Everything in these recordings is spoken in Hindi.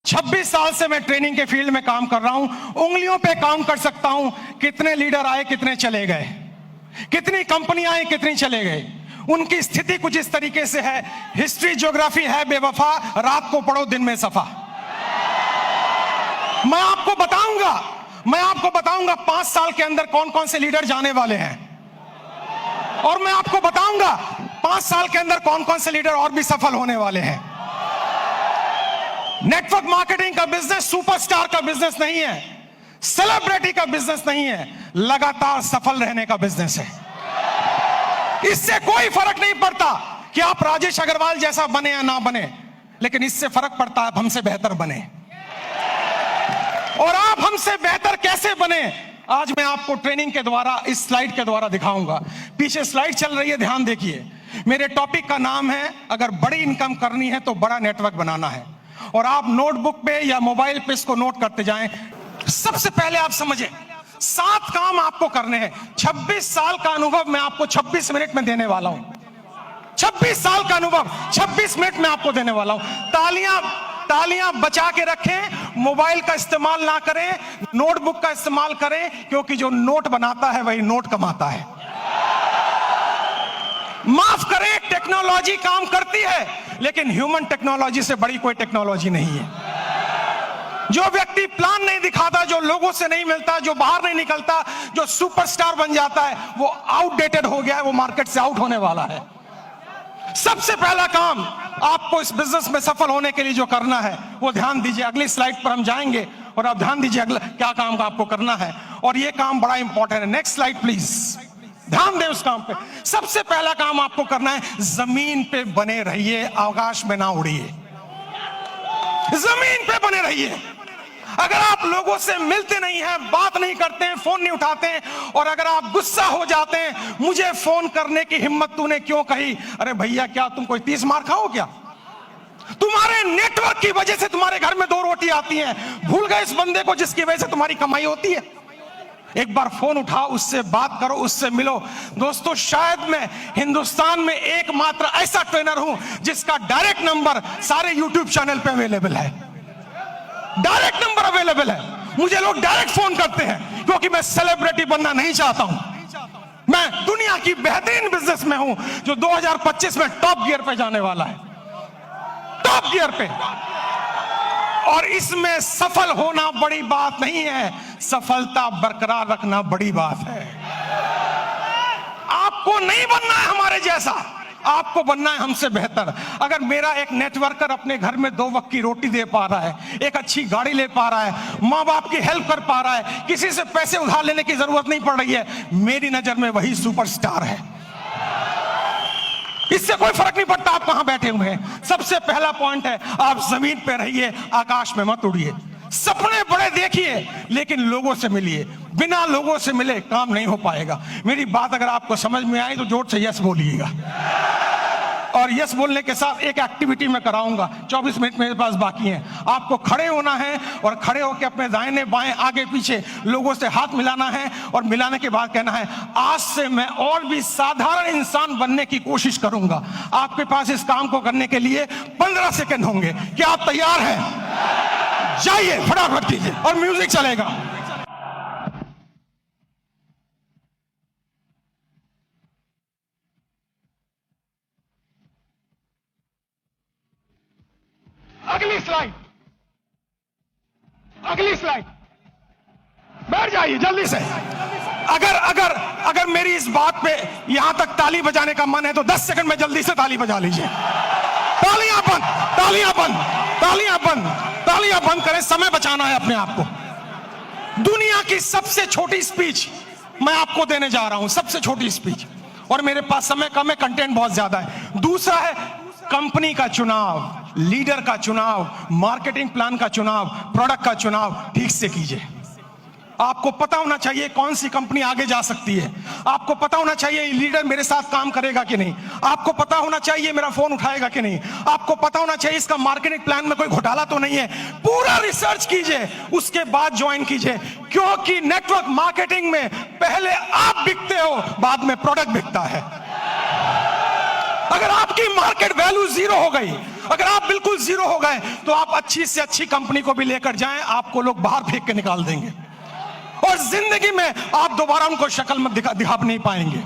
26 साल से मैं ट्रेनिंग के फील्ड में काम कर रहा हूं। उंगलियों पे काउंट कर सकता हूं कितने लीडर आए, कितने चले गए, कितनी कंपनियां आई, कितनी चले गए। उनकी स्थिति कुछ इस तरीके से है। हिस्ट्री ज्योग्राफी है बेवफा, रात को पढ़ो दिन में सफा। मैं आपको बताऊंगा 5 साल के अंदर कौन कौन से लीडर जाने वाले हैं, और मैं आपको बताऊंगा 5 साल के अंदर कौन कौन से लीडर और भी सफल होने वाले हैं। नेटवर्क मार्केटिंग का बिजनेस सुपरस्टार का बिजनेस नहीं है, सेलिब्रिटी का बिजनेस नहीं है, लगातार सफल रहने का बिजनेस है। इससे कोई फर्क नहीं पड़ता कि आप राजेश अग्रवाल जैसा बने या ना बने, लेकिन इससे फर्क पड़ता है आप हमसे बेहतर बने। और आप हमसे बेहतर कैसे बने, आज मैं आपको ट्रेनिंग के द्वारा, इस स्लाइड के द्वारा दिखाऊंगा। पीछे स्लाइड चल रही है, ध्यान देखिए। मेरे टॉपिक का नाम है, अगर बड़ी इनकम करनी है तो बड़ा नेटवर्क बनाना है। और आप नोटबुक पे या मोबाइल पे इसको नोट करते जाएं। सबसे पहले आप समझें, 7 काम आपको करने हैं। 26 साल का अनुभव मैं आपको 26 मिनट में देने वाला हूं। 26 साल का अनुभव 26 मिनट में आपको देने वाला हूं। तालियां बचा के रखें, मोबाइल का इस्तेमाल ना करें, नोटबुक का इस्तेमाल करें, क्योंकि जो नोट बनाता है वही नोट कमाता है। माफ करें, टेक्नोलॉजी काम करती है, लेकिन ह्यूमन टेक्नोलॉजी से बड़ी कोई टेक्नोलॉजी नहीं है। जो व्यक्ति प्लान नहीं दिखाता, जो लोगों से नहीं मिलता, जो बाहर नहीं निकलता, जो सुपरस्टार बन जाता है, वो आउटडेटेड हो गया है, वो मार्केट से आउट होने वाला है। सबसे पहला काम आपको इस बिजनेस में सफल होने के लिए जो करना है वो ध्यान दीजिए। अगली स्लाइड पर हम जाएंगे और आप ध्यान दीजिए अगला क्या काम का आपको करना है, और ये काम बड़ा इंपॉर्टेंट है। नेक्स्ट स्लाइड प्लीज, ध्यान दें उस काम पे। सबसे पहला काम आपको करना है, जमीन पे बने रहिए, आकाश में ना उड़िए। जमीन पे बने रहिए। अगर आप लोगों से मिलते नहीं हैं, बात नहीं करते हैं, फोन नहीं उठाते हैं, और अगर आप गुस्सा हो जाते हैं, मुझे फोन करने की हिम्मत तूने क्यों कही, अरे भैया क्या तुम कोई 30 मार खाओ क्या? तुम्हारे नेटवर्क की वजह से तुम्हारे घर में 2 रोटी आती हैं। भूल गए इस बंदे को जिसकी वजह से तुम्हारी कमाई होती है? एक बार फोन उठाओ, उससे बात करो, उससे मिलो। दोस्तों, शायद मैं हिंदुस्तान में एकमात्र ऐसा ट्रेनर हूं जिसका डायरेक्ट नंबर सारे यूट्यूब चैनल पे अवेलेबल है। डायरेक्ट नंबर अवेलेबल है। मुझे लोग डायरेक्ट फोन करते हैं, क्योंकि मैं सेलिब्रिटी बनना नहीं चाहता हूं। मैं दुनिया की बेहतरीन बिजनेस में हूं, जो 2025 में टॉप गियर पे जाने वाला है, टॉप गियर पे। और इसमें सफल होना बड़ी बात नहीं है, सफलता बरकरार रखना बड़ी बात है। आपको नहीं बनना है हमारे जैसा, आपको बनना है हमसे बेहतर। अगर मेरा एक नेटवर्कर अपने घर में 2 वक्त की रोटी दे पा रहा है, एक अच्छी गाड़ी ले पा रहा है, माँ बाप की हेल्प कर पा रहा है, किसी से पैसे उधार लेने की जरूरत नहीं पड़ रही है, मेरी नजर में वही सुपरस्टार है। इससे कोई फर्क नहीं पड़ता आप कहां बैठे हुए हैं। सबसे पहला पॉइंट है, आप जमीन पे रहिए, आकाश में मत उड़िए। सपने बड़े देखिए, लेकिन लोगों से मिलिए। बिना लोगों से मिले काम नहीं हो पाएगा। मेरी बात अगर आपको समझ में आई तो जोर से यस बोलिएगा। और यस बोलने के साथ एक एक्टिविटी मैं कराऊंगा। 24 मिनट मेरे पास बाकी हैं। आपको खड़े होना है और खड़े होकर अपने दाहिने बाएं आगे पीछे लोगों से हाथ मिलाना है, और मिलाने के बाद कहना है, आज से मैं और भी साधारण इंसान बनने की कोशिश करूंगा। आपके पास इस काम को करने के लिए 15 सेकंड होंगे। क्या आप तैयार हैं? जाइए, फटाफट कीजिए, और म्यूजिक चलेगा। अगली स्लाइड, अगली स्लाइड, बैठ जाइए जल्दी से। अगर मेरी इस बात पे यहां तक ताली बजाने का मन है तो 10 सेकंड में जल्दी से ताली बजा लीजिए। तालियां बंद, तालियां बंद, तालियां बंद, तालियां बंद करें, समय बचाना है अपने आप को। दुनिया की सबसे छोटी स्पीच मैं आपको देने जा रहा हूं, सबसे छोटी स्पीच, और मेरे पास समय कम है, कंटेंट बहुत ज्यादा है। दूसरा है कंपनी का चुनाव, लीडर का चुनाव, मार्केटिंग प्लान का चुनाव, प्रोडक्ट का चुनाव ठीक से कीजिए। आपको पता होना चाहिए कौन सी कंपनी आगे जा सकती है। आपको पता होना चाहिए लीडर मेरे साथ काम करेगा कि नहीं। आपको पता होना चाहिए मेरा फोन उठाएगा कि नहीं। आपको पता होना चाहिए इसका मार्केटिंग प्लान में कोई घोटाला तो नहीं है। पूरा रिसर्च कीजिए, उसके बाद ज्वाइन कीजिए, क्योंकि नेटवर्क मार्केटिंग में पहले आप बिकते हो, बाद में प्रोडक्ट बिकता है। अगर आपकी मार्केट वैल्यू 0 हो गई, अगर आप बिल्कुल जीरो हो गए तो आप अच्छी से अच्छी कंपनी को भी लेकर जाएं, आपको लोग बाहर फेंक के निकाल देंगे और जिंदगी में आप दोबारा उनको शक्ल में दिखा नहीं पाएंगे।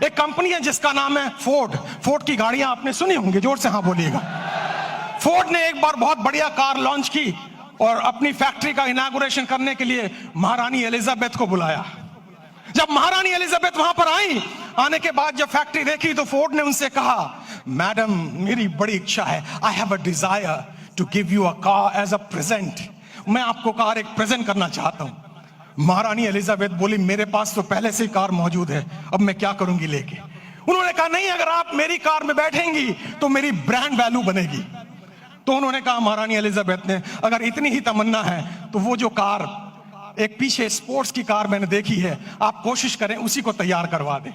एक कंपनी है जिसका नाम है फोर्ड। फोर्ड की गाड़ियां आपने सुनी होंगी, जोर से हाँ बोलिएगा। फोर्ड ने एक बार बहुत बढ़िया कार लॉन्च की और अपनी फैक्ट्री का इनॉग्रेशन करने के लिए महारानी एलिजाबेथ को बुलाया। जब महारानी एलिजाबेथ वहां पर आई, आने के बाद जब फैक्ट्री देखी तो फोर्ड ने उनसे कहा, मैडम मेरी बड़ी इच्छा है, I have a desire to give you a car as a present. मैं आपको कार एक प्रेजेंट करना चाहता हूं। महारानी एलिजाबेथ बोली, मेरे पास तो पहले से ही कार मौजूद है, अब मैं क्या करूंगी लेके। उन्होंने कहा, नहीं, अगर आप मेरी कार में बैठेंगी तो मेरी ब्रांड वैल्यू बनेगी। तो उन्होंने कहा, महारानी एलिजाबेथ ने, अगर इतनी ही तमन्ना है तो वो जो कार एक पीछे स्पोर्ट्स की कार मैंने देखी है, आप कोशिश करें उसी को तैयार करवा दें।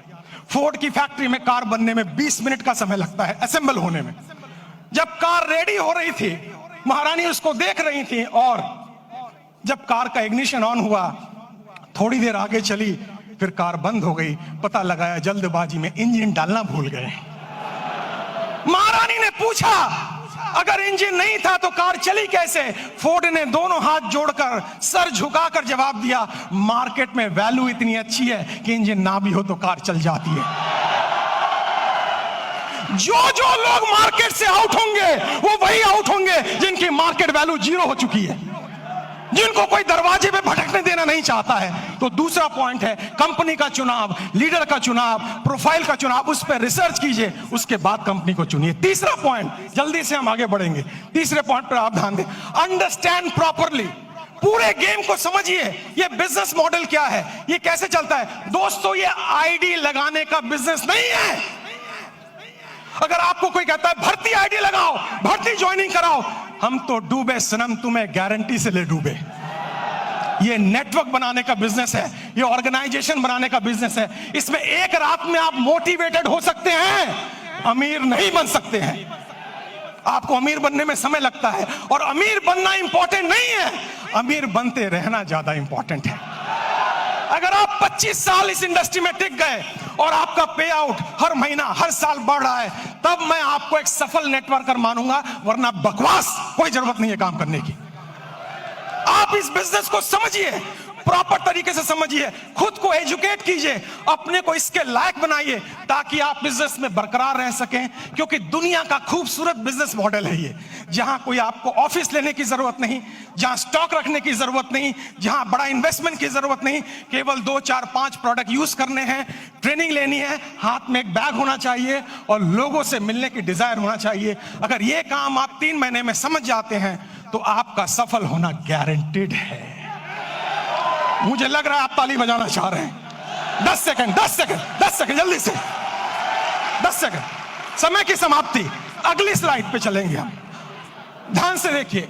फोर्ड की फैक्ट्री में कार बनने में 20 मिनट का समय लगता है, असेंबल होने में। जब कार रेडी हो रही थी, महारानी उसको देख रही थी और जब कार का इग्निशन ऑन हुआ, थोड़ी देर आगे चली, फिर कार बंद हो गई। पता लगाया जल्दबाजी में इंजन डालना भूल गए। महारानी ने पूछा, अगर इंजन नहीं था तो कार चली कैसे? फोर्ड ने दोनों हाथ जोड़कर सर झुकाकर जवाब दिया, मार्केट में वैल्यू इतनी अच्छी है कि इंजन ना भी हो तो कार चल जाती है। जो लोग मार्केट से आउट होंगे वो वही आउट होंगे जिनकी मार्केट वैल्यू जीरो हो चुकी है, जिनको कोई दरवाजे पे भटकने देना नहीं चाहता है। तो दूसरा पॉइंट है कंपनी का चुनाव, लीडर का चुनाव, प्रोफाइल का चुनाव, उस पर रिसर्च कीजिए, उसके बाद कंपनी को चुनिए। तीसरा पॉइंट, जल्दी से हम आगे बढ़ेंगे, तीसरे पॉइंट पर आप ध्यान दें, अंडरस्टैंड प्रॉपरली। पूरे गेम को समझिए, ये बिजनेस मॉडल क्या है, ये कैसे चलता है। दोस्तों, ये आईडी लगाने का बिजनेस नहीं है। अगर आपको कोई कहता है भर्ती आईडी लगाओ, भर्ती ज्वाइनिंग कराओ, हम तो डूबे सनम, तुम्हें गारंटी से ले डूबे। ये नेटवर्क बनाने का बिजनेस है, ये ऑर्गेनाइजेशन बनाने का बिजनेस है। इसमें एक रात में आप मोटिवेटेड हो सकते हैं, अमीर नहीं बन सकते हैं। आपको अमीर बनने में समय लगता है और अमीर बनना इंपॉर्टेंट नहीं है, अमीर बनते रहना ज्यादा इंपॉर्टेंट है। अगर आप 25 साल इस इंडस्ट्री में टिक गए और आपका पे आउट हर महीना हर साल बढ़ रहा है, तब मैं आपको एक सफल नेटवर्कर मानूंगा, वरना बकवास कोई जरूरत नहीं है काम करने की। आप इस बिजनेस को समझिए, प्रॉपर तरीके से समझिए, खुद को एजुकेट कीजिए, अपने को इसके लायक बनाइए ताकि आप बिजनेस में बरकरार रह सकें। क्योंकि दुनिया का खूबसूरत बिजनेस मॉडल है ये, जहां कोई आपको ऑफिस लेने की जरूरत नहीं, जहां स्टॉक रखने की जरूरत नहीं, जहां बड़ा इन्वेस्टमेंट की जरूरत नहीं, केवल 2, 4, 5 प्रोडक्ट यूज करने हैं, ट्रेनिंग लेनी है, हाथ में एक बैग होना चाहिए और लोगों से मिलने की डिजायर होना चाहिए। अगर ये काम आप 3 महीने में समझ जाते हैं तो आपका सफल होना गारंटेड है। मुझे लग रहा है आप ताली बजाना चाह रहे हैं। 10 सेकंड, 10 सेकंड, 10 सेकंड, जल्दी से 10 सेकंड, समय की समाप्ति। अगली स्लाइड पे चलेंगे हम। ध्यान से देखिए,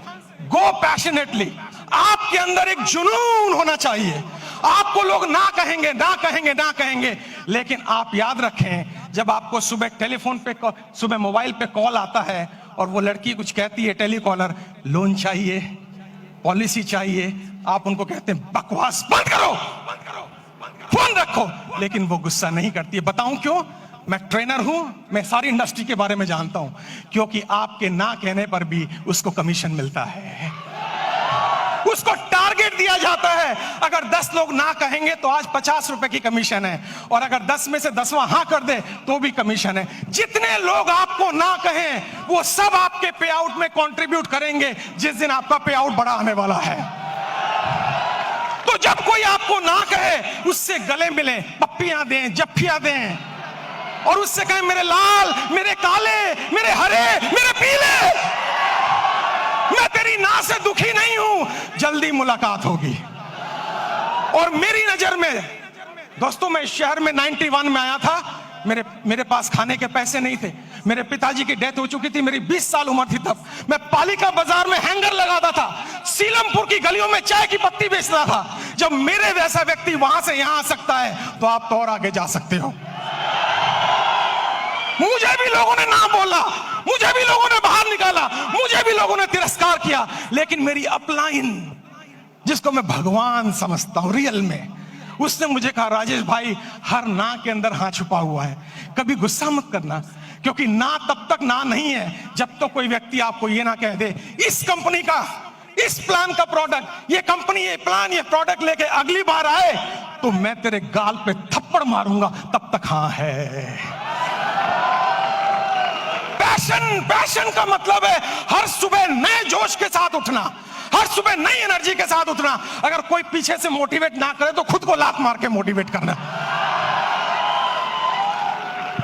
गो पैशनेटली। आपके अंदर एक जुनून होना चाहिए। आपको लोग ना कहेंगे, ना कहेंगे, ना कहेंगे, लेकिन आप याद रखें, जब आपको सुबह टेलीफोन पे, सुबह मोबाइल पे कॉल आता है और वो लड़की कुछ कहती है, टेलीकॉलर, लोन चाहिए, पॉलिसी चाहिए, आप उनको कहते हैं बकवास बंद करो, फोन रखो, लेकिन वो गुस्सा नहीं करती है। बताऊं क्यों? मैं ट्रेनर हूं, मैं सारी इंडस्ट्री के बारे में जानता हूं। क्योंकि आपके ना कहने पर भी उसको कमीशन मिलता है, उसको टारगेट दिया जाता है। अगर 10 लोग ना कहेंगे तो आज 50 रुपए की कमीशन है, और अगर 10 में से 10वां हाँ कर दे तो भी कमीशन है। जितने लोग आपको ना कहें वो सब आपके पे आउट में कंट्रीब्यूट करेंगे जिस दिन आपका पे आउट बड़ा आने वाला है। तो जब कोई आपको ना कहे, उससे गले मिले, पप्पियां दें, जफ्फियां दें, और उससे कहें मेरे लाल, मेरे काले, मेरे हरे, मेरे पीले, मैं तेरी ना से दुखी नहीं हूं, जल्दी मुलाकात होगी। और मेरी नजर में दोस्तों, मैं इस शहर में 91 में आया था, मेरे पास खाने के पैसे नहीं थे, मेरे पिताजी की डेथ हो चुकी थी, मेरी 20 साल उम्र थी तब। मैं पालिका बाजार में हैंगर लगाता था, सीलमपुर की गलियों में चाय की पत्ती बेचता था। जब मेरे वैसा व्यक्ति वहां से यहां आ सकता है तो आप तो और आगे जा सकते हो। मुझे भी लोगों ने ना बोला, मुझे भी लोगों ने बाहर निकाला, मुझे भी लोगों ने तिरस्कार किया, लेकिन मेरी अपलाइन, जिसको मैं भगवान समझता हूं रियल में, उसने मुझे कहा, राजेश भाई, हर ना के अंदर हाँ छुपा हुआ है, कभी गुस्सा मत करना, क्योंकि ना तब तक ना नहीं है जब तो कोई व्यक्ति आपको ये ना कह दे इस कंपनी का, इस प्लान का प्रोडक्ट, ये कंपनी, ये प्लान, ये प्रोडक्ट लेके अगली बार आए तो मैं तेरे गाल पे थप्पड़ मारूंगा, तब तक हाँ है। पैशन का मतलब है हर सुबह नए जोश के साथ उठना, हर सुबह नई एनर्जी के साथ उठना। अगर कोई पीछे से मोटिवेट ना करे तो खुद को लात मार के मोटिवेट करना।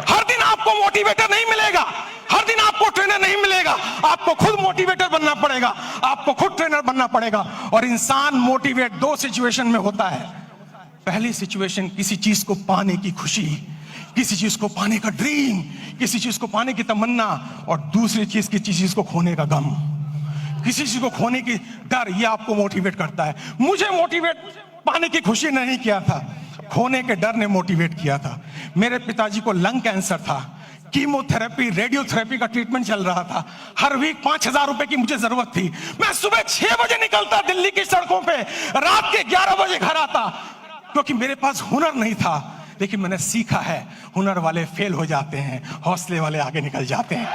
हर दिन आपको मोटिवेटर नहीं मिलेगा, हर दिन आपको ट्रेनर नहीं मिलेगा, आपको खुद मोटिवेटर बनना पड़ेगा, आपको खुद ट्रेनर बनना पड़ेगा। और इंसान मोटिवेट दो सिचुएशन में होता है। पहली सिचुएशन किसी चीज को पाने की खुशी, किसी चीज को पाने का ड्रीम, किसी चीज को पाने की तमन्ना, और दूसरी चीज किसी चीज को खोने का गम, किसी चीज को खोने की डर, ये आपको मोटिवेट करता है। मुझे मोटिवेट पाने की खुशी नहीं किया था, खोने के डर ने मोटिवेट किया था। मेरे पिताजी को लंग कैंसर था, कीमोथेरेपी, रेडियोथेरेपी का ट्रीटमेंट चल रहा था, हर वीक 5,000 रुपए की मुझे जरूरत थी। मैं सुबह 6 बजे निकलता दिल्ली की सड़कों पे, रात के 11 बजे घर आता, क्योंकि मेरे पास हुनर नहीं था। लेकिन मैंने सीखा है, हुनर वाले फेल हो जाते हैं, हौसले वाले आगे निकल जाते हैं।